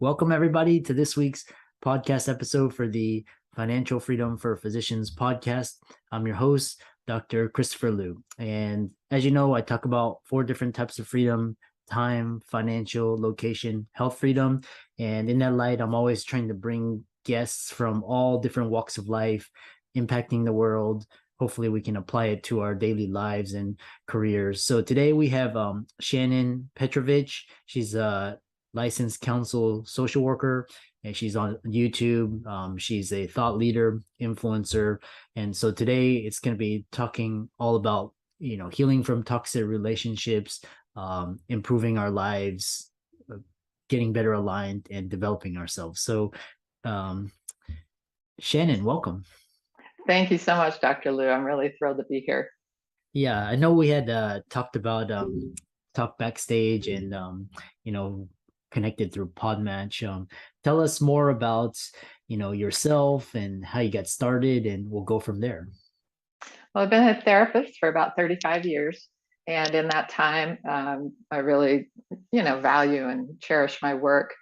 Welcome, everybody, to this week's podcast episode for the Financial Freedom for Physicians podcast. I'm your host, Dr. Christopher Liu. And as you know, I talk about four different types of freedom: time, financial, location, health freedom. And in that light, I'm always trying to bring guests from all different walks of life, impacting the world. Hopefully, we can apply it to our daily lives and careers. So today we have Shannon Petrovich. She's a licensed counsel social worker, and she's on YouTube. She's a thought leader, influencer, and so today it's going to be talking all about healing from toxic relationships, improving our lives, getting better aligned, and developing ourselves. So, um, Shannon, welcome. Thank you so much, Dr. Liu. I'm really thrilled to be here. Yeah, I know we had talked about talk backstage and you know connected through Podmatch. Tell us more about yourself and how you got started, and we'll go from there. Well, I've been a therapist for about 35 years. And in that time, I really, value and cherish my work.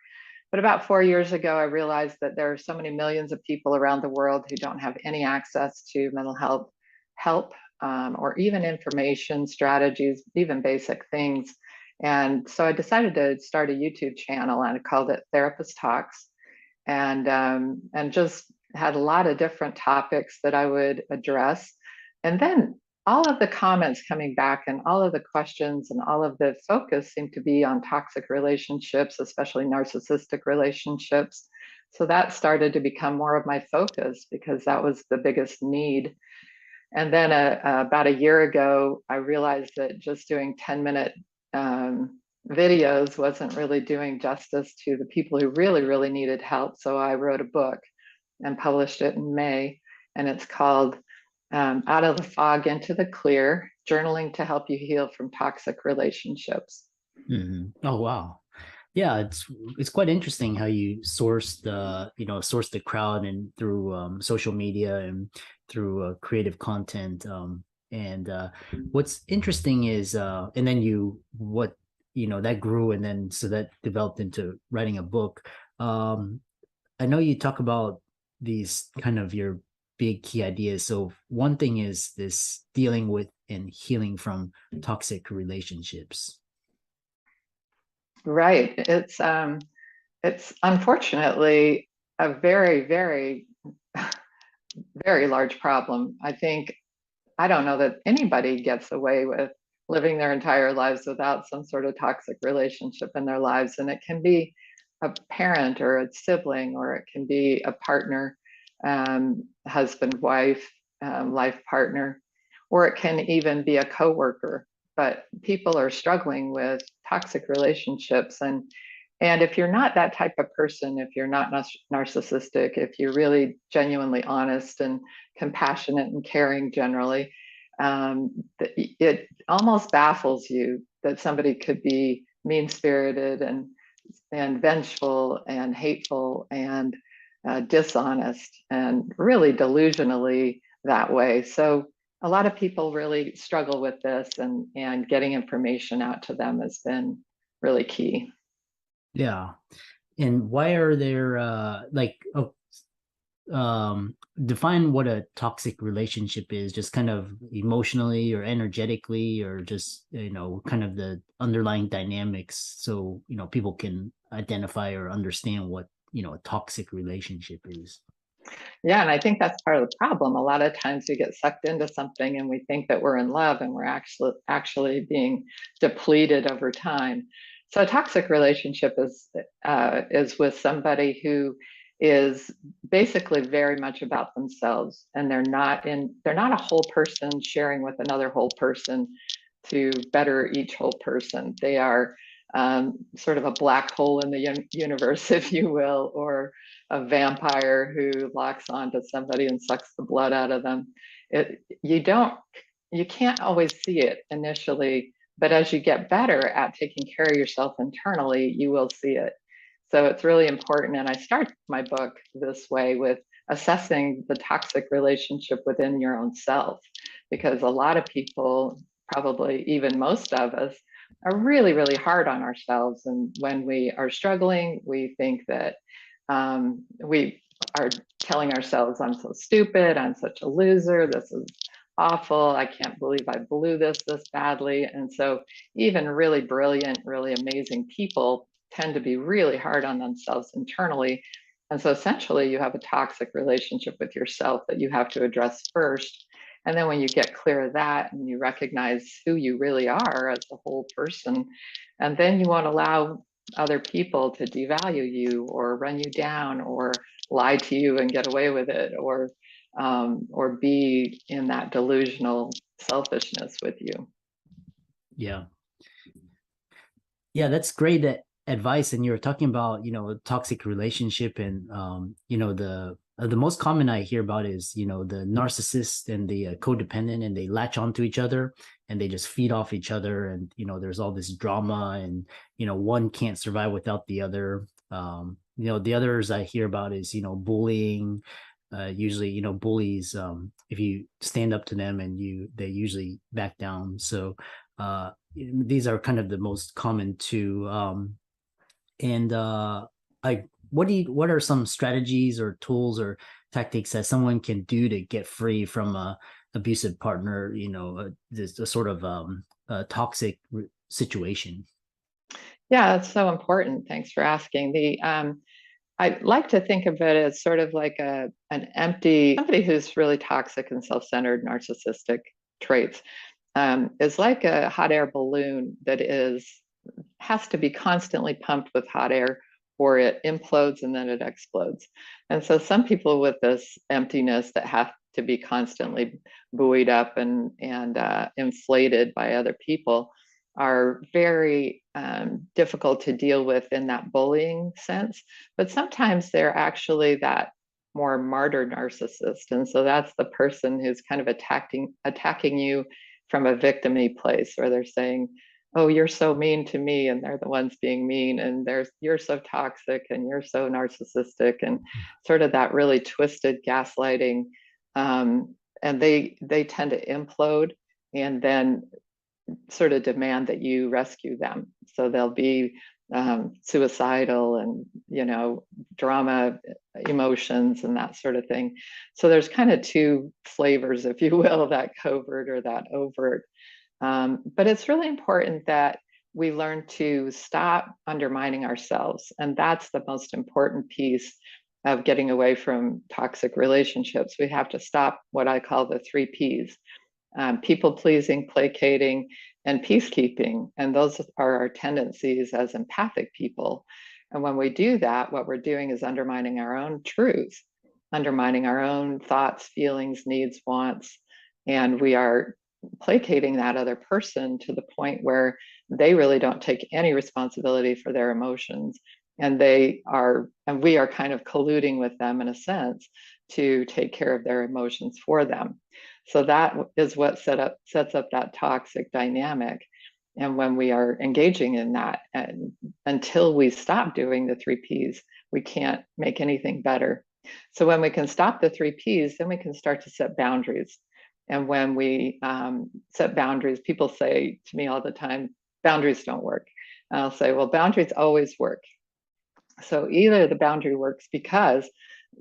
But about 4 years ago, I realized that there are so many millions of people around the world who don't have any access to mental health help, or even information, strategies, even basic things. And so I decided to start a YouTube channel, and I called it Therapist Talks. And just had a lot of different topics that I would address. And then all of the comments coming back and all of the questions and all of the focus seemed to be on toxic relationships, especially narcissistic relationships. So that started to become more of my focus because that was the biggest need. And then about a year ago, I realized that just doing 10-minute videos wasn't really doing justice to the people who really, really needed help. So I wrote a book and published it in May. And it's called Out of the Fog into the Clear: Journaling to Help You Heal from Toxic Relationships. Oh, wow. Yeah, it's quite interesting how you source the crowd and through social media and through creative content. And what's interesting is and then that grew, and then so that developed into writing a book. um I know you talk about these kind of your big key ideas. So one thing is this dealing with and healing from toxic relationships. Right. It's unfortunately a very, very, very large problem. I don't know that anybody gets away with living their entire lives without some sort of toxic relationship in their lives. And it can be a parent or a sibling, or it can be a partner, husband, wife, life partner, or it can even be a coworker. But people are struggling with toxic relationships. And if you're not that type of person, if you're not narcissistic, if you're really genuinely honest and compassionate and caring generally, it almost baffles you that somebody could be mean spirited and vengeful and hateful and dishonest and really delusionally that way. So a lot of people really struggle with this, and getting information out to them has been really key. Yeah. And why are there define what a toxic relationship is, just kind of emotionally or energetically, or just kind of the underlying dynamics, so people can identify or understand what a toxic relationship is. Yeah, and I think that's part of the problem. A lot of times we get sucked into something and we think that we're in love, and we're actually being depleted over time. So a toxic relationship is with somebody who is basically very much about themselves, and they're not a whole person sharing with another whole person to better each whole person. They are sort of a black hole in the universe, if you will, or a vampire who locks onto somebody and sucks the blood out of them. You can't always see it initially, but as you get better at taking care of yourself internally, you will see it. So it's really important. And I start my book this way, with assessing the toxic relationship within your own self, because a lot of people, probably even most of us, are really, really hard on ourselves. And when we are struggling, we think that we are telling ourselves, I'm so stupid, I'm such a loser, this is awful, I can't believe I blew this badly. And so even really brilliant, really amazing people tend to be really hard on themselves internally. And so essentially you have a toxic relationship with yourself that you have to address first. And then when you get clear of that and you recognize who you really are as a whole person, and then you won't allow other people to devalue you or run you down or lie to you and get away with it, or be in that delusional selfishness with you. Yeah. Yeah, that's great advice. And you were talking about, toxic relationship, and the most common I hear about is, the narcissist and the codependent, and they latch onto each other and they just feed off each other. And, there's all this drama, and, one can't survive without the other. The others I hear about is, bullying. Usually, bullies, if you stand up to them and they usually back down. So, these are kind of the most common two. And like, what are some strategies or tools or tactics that someone can do to get free from a abusive partner, this a sort of a toxic situation? Yeah, that's so important. Thanks for asking. I like to think of it as sort of like an empty somebody who's really toxic and self-centered, narcissistic traits, is like a hot air balloon that has to be constantly pumped with hot air, or it implodes and then it explodes. And so some people with this emptiness that have to be constantly buoyed up and inflated by other people are very difficult to deal with in that bullying sense. But sometimes they're actually that more martyr narcissist. And so that's the person who's kind of attacking you from a victim-y place, where they're saying, oh, you're so mean to me, and they're the ones being mean, and you're so toxic and you're so narcissistic, and sort of that really twisted gaslighting. And they tend to implode and then sort of demand that you rescue them. So they'll be suicidal and, drama emotions and that sort of thing. So there's kind of two flavors, if you will, that covert or that overt. But it's really important that we learn to stop undermining ourselves. And that's the most important piece of getting away from toxic relationships. We have to stop what I call the 3 Ps: people pleasing, placating, and peacekeeping. And those are our tendencies as empathic people. And when we do that, what we're doing is undermining our own truth, undermining our own thoughts, feelings, needs, wants. And we are placating that other person to the point where they really don't take any responsibility for their emotions. And we are kind of colluding with them in a sense to take care of their emotions for them. So that is what sets up that toxic dynamic. And when we are engaging in that, and until we stop doing the 3 Ps, we can't make anything better. So when we can stop the 3 Ps, then we can start to set boundaries. And when we set boundaries, people say to me all the time, boundaries don't work. And I'll say, well, boundaries always work. So either the boundary works because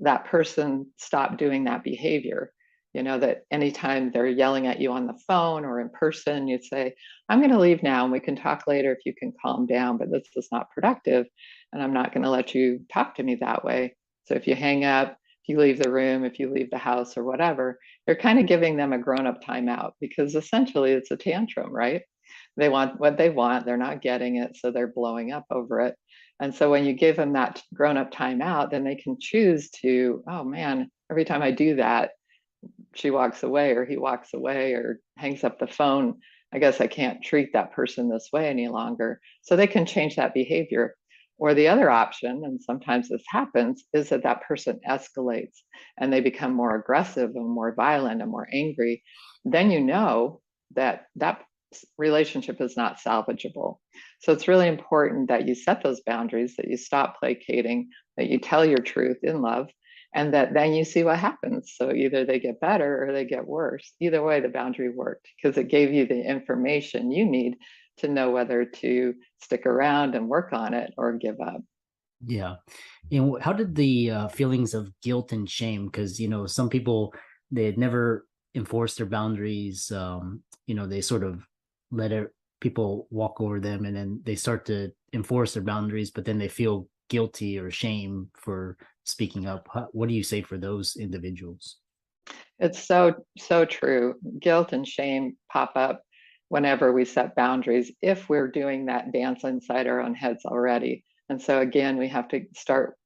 that person stopped doing that behavior, that anytime they're yelling at you on the phone or in person, you'd say, I'm going to leave now and we can talk later if you can calm down, but this is not productive. And I'm not going to let you talk to me that way. So if you hang up, if you leave the room, if you leave the house or whatever, you're kind of giving them a grown-up timeout, because essentially it's a tantrum, right? They want what they want, they're not getting it, so they're blowing up over it. And so when you give them that grown-up timeout, then they can choose to, oh man, every time I do that, she walks away or he walks away or hangs up the phone. I guess I can't treat that person this way any longer. So they can change that behavior. Or the other option, and sometimes this happens, is that that person escalates and they become more aggressive and more violent and more angry. Then you know that that relationship is not salvageable. So it's really important that you set those boundaries, that you stop placating, that you tell your truth in love, and that then you see what happens. So either they get better or they get worse. Either way, the boundary worked because it gave you the information you need to know whether to stick around and work on it or give up. Yeah. And how did the feelings of guilt and shame, because, some people, they had never enforced their boundaries. They sort of let people walk over them, and then they start to enforce their boundaries, but then they feel guilty or shame for speaking up. What do you say for those individuals? It's so true. Guilt and shame pop up whenever we set boundaries if we're doing that dance inside our own heads already. And so, again, we have to start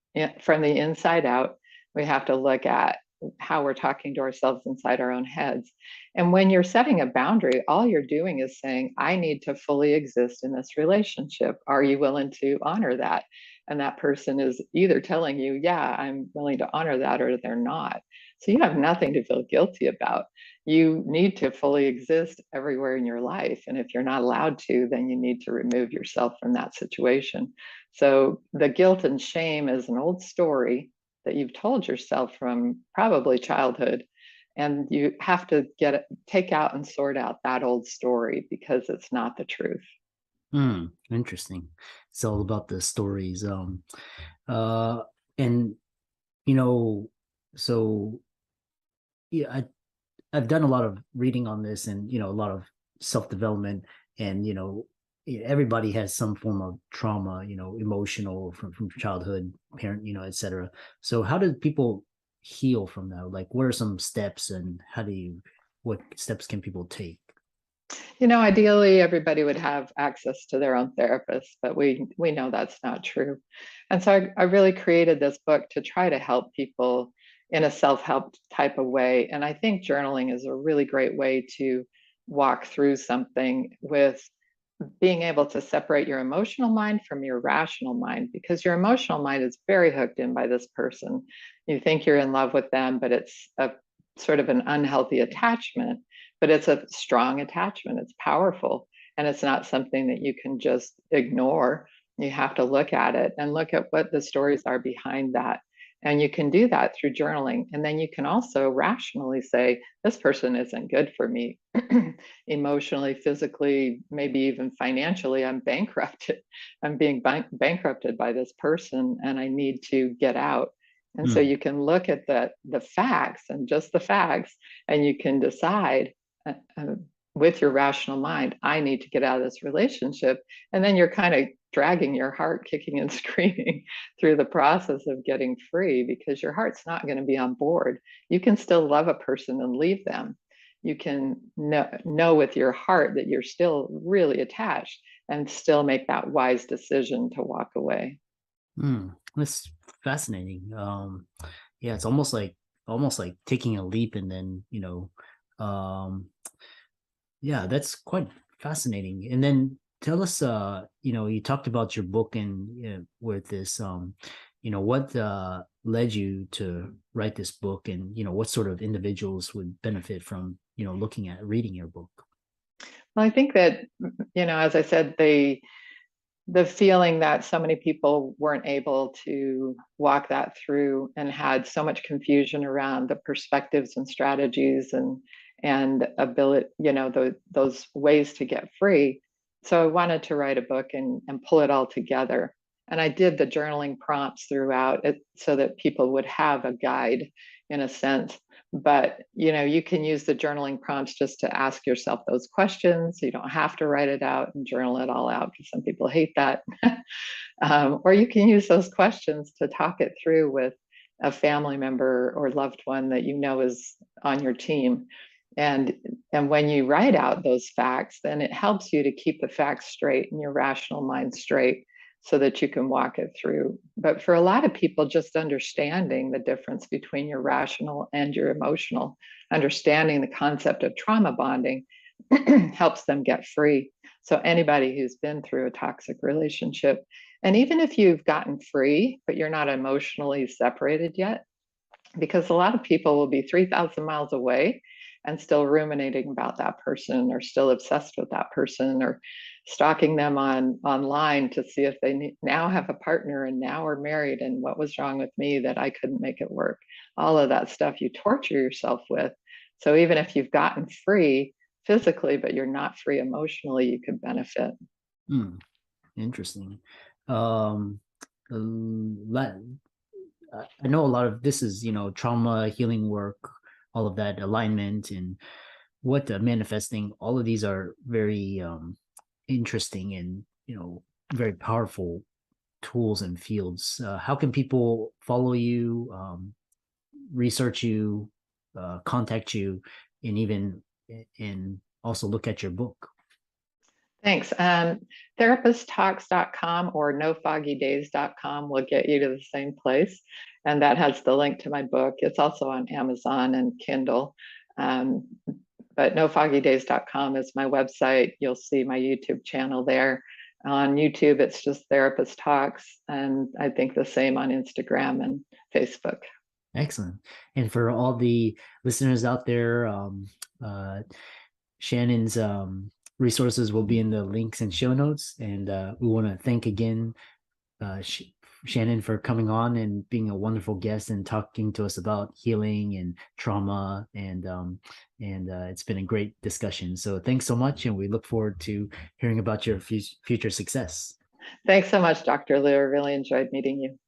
from the inside out. We have to look at how we're talking to ourselves inside our own heads. And when you're setting a boundary, all you're doing is saying, I need to fully exist in this relationship. Are you willing to honor that? And that person is either telling you, yeah, I'm willing to honor that, or they're not. So you have nothing to feel guilty about. You need to fully exist everywhere in your life. And if you're not allowed to, then you need to remove yourself from that situation. So the guilt and shame is an old story that you've told yourself from probably childhood. And you have to take out and sort out that old story because it's not the truth. Interesting. It's all about the stories. Uh, and you know, so yeah, I've done a lot of reading on this, and a lot of self-development, and everybody has some form of trauma, emotional from childhood, parent, etc. So how do people heal from that? Like, what are some steps, and what steps can people take? Ideally, everybody would have access to their own therapist, but we know that's not true. And so I really created this book to try to help people in a self-help type of way. And I think journaling is a really great way to walk through something with being able to separate your emotional mind from your rational mind, because your emotional mind is very hooked in by this person. You think you're in love with them, but it's a sort of an unhealthy attachment, but it's a strong attachment. It's powerful, and it's not something that you can just ignore. You have to look at it and look at what the stories are behind that. And you can do that through journaling. And then you can also rationally say, this person isn't good for me. Emotionally, physically, maybe even financially, I'm bankrupted. I'm being bankrupted by this person, and I need to get out. And so Hmm. you can look at the facts and just the facts, and you can decide with your rational mind, I need to get out of this relationship. And then you're kind of dragging your heart kicking and screaming through the process of getting free, because your heart's not going to be on board. You can still love a person and leave them. You can know with your heart that you're still really attached and still make that wise decision to walk away. That's fascinating. Yeah, it's almost like taking a leap, and then um, yeah, that's quite fascinating. And then tell us, you talked about your book, and with this, what led you to write this book, and what sort of individuals would benefit from looking at reading your book. Well, I think that, as I said, the feeling that so many people weren't able to walk that through and had so much confusion around the perspectives and strategies and ability, those ways to get free. So I wanted to write a book and pull it all together. And I did the journaling prompts throughout it so that people would have a guide in a sense. But you can use the journaling prompts just to ask yourself those questions. You don't have to write it out and journal it all out, because some people hate that. Or you can use those questions to talk it through with a family member or loved one that is on your team. And when you write out those facts, then it helps you to keep the facts straight and your rational mind straight, so that you can walk it through. But for a lot of people, just understanding the difference between your rational and your emotional, understanding the concept of trauma bonding helps them get free. So anybody who's been through a toxic relationship, and even if you've gotten free, but you're not emotionally separated yet, because a lot of people will be 3,000 miles away and still ruminating about that person, or still obsessed with that person, or stalking them online to see if they now have a partner and now are married, and what was wrong with me that I couldn't make it work. All of that stuff you torture yourself with. So even if you've gotten free, physically, but you're not free emotionally, you could benefit. Interesting. Um, I know a lot of this is, trauma healing work, all of that alignment and what manifesting. All of these are very interesting and very powerful tools and fields. How can people follow you, research you, contact you, and even and also look at your book? Thanks. Therapisttalks.com or nofoggydays.com will get you to the same place. And that has the link to my book. It's also on Amazon and Kindle. Um, but nofoggydays.com is my website. You'll see my YouTube channel there. On YouTube, it's just Therapist Talks. And I think the same on Instagram and Facebook. Excellent. And for all the listeners out there, Shannon's resources will be in the links and show notes. And we want to thank again Shannon for coming on and being a wonderful guest and talking to us about healing and trauma. And it's been a great discussion. So thanks so much. And we look forward to hearing about your future success. Thanks so much, Dr. Lou. I really enjoyed meeting you.